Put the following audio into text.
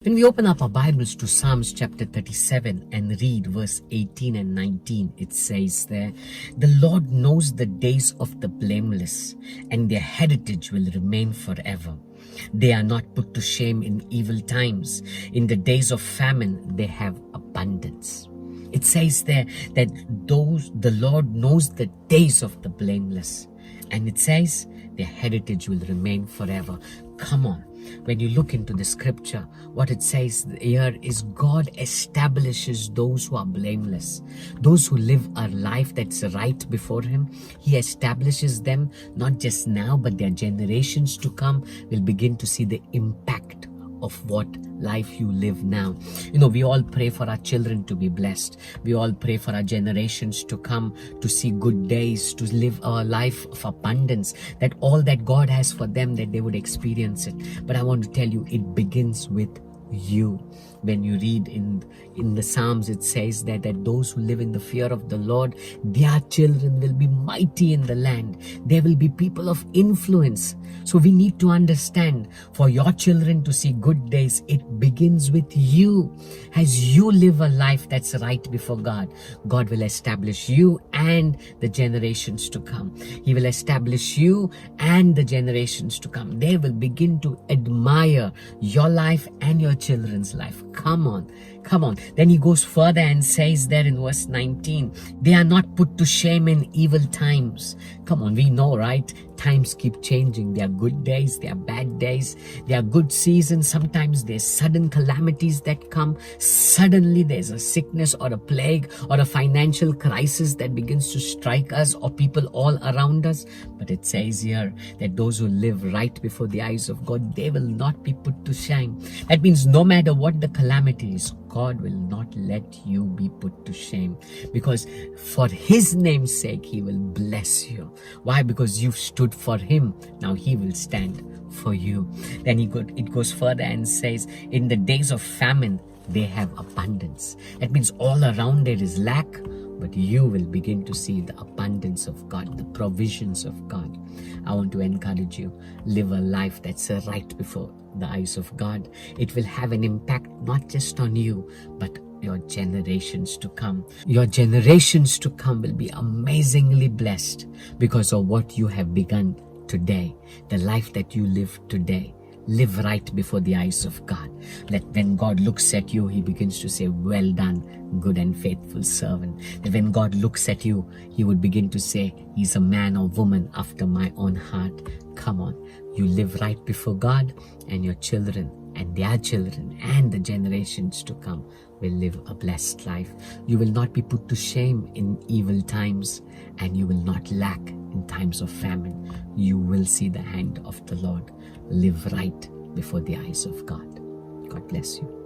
When we open up our Bibles to Psalms chapter 37 and read verse 18 and 19, it says there, "The Lord knows the days of the blameless, and their heritage will remain forever. They are not put to shame in evil times. In the days of famine, they have abundance." It says there that the Lord knows the days of the blameless, and it says their heritage will remain forever. Come on. When you look into the scripture, what it says here is God establishes those who are blameless, those who live a life that's right before Him. He establishes them not just now, but their generations to come will begin to see the impact of what life you live now. We all pray for our children to be blessed. We all pray for our generations to come to see good days, to live a life of abundance, that all that God has for them, that they would experience it. But I want to tell you, it begins with you. When you read in the Psalms, it says that those who live in the fear of the Lord, their children will be mighty in the land. They will be people of influence. So we need to understand, for your children to see good days, it begins with you. As you live a life that's right before God, God will establish you and the generations to come. He will establish you and the generations to come. They will begin to admire your life and your children's life. Come on. Then he goes further and says there in verse 19, they are not put to shame in evil times. Come on, we know, right? Times keep changing. There are good days, there are bad days, there are good seasons. Sometimes there's sudden calamities that come. Suddenly there's a sickness or a plague or a financial crisis that begins to strike us or people all around us. But it says here that those who live right before the eyes of God, they will not be put to shame. That means no matter what the calamity is, God will not let you be put to shame, because for His name's sake, He will bless you. Why? Because you've stood for Him. Now He will stand for you. Then it goes further and says, in the days of famine, they have abundance. That means all around there is lack, but you will begin to see the abundance of God, the provisions of God. I want to encourage you, live a life that's right before the eyes of God. It will have an impact not just on you, but your generations to come. Your generations to come will be amazingly blessed because of what you have begun today, the life that you live today. Live right before the eyes of God. Let when God looks at you, He begins to say, "Well done, good and faithful servant." That when God looks at you, He would begin to say, "He's a man or woman after my own heart." Come on, you live right before God, and your children and their children and the generations to come will live a blessed life. You will not be put to shame in evil times, and you will not lack in times of famine. You will see the hand of the Lord. Live right before the eyes of God. God bless you.